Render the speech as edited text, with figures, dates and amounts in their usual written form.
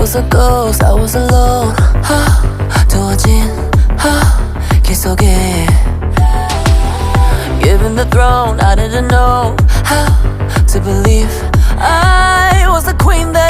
was a ghost, I was alone. 두어진 길 속에 Given the throne, I didn't know how to believe I was the queen that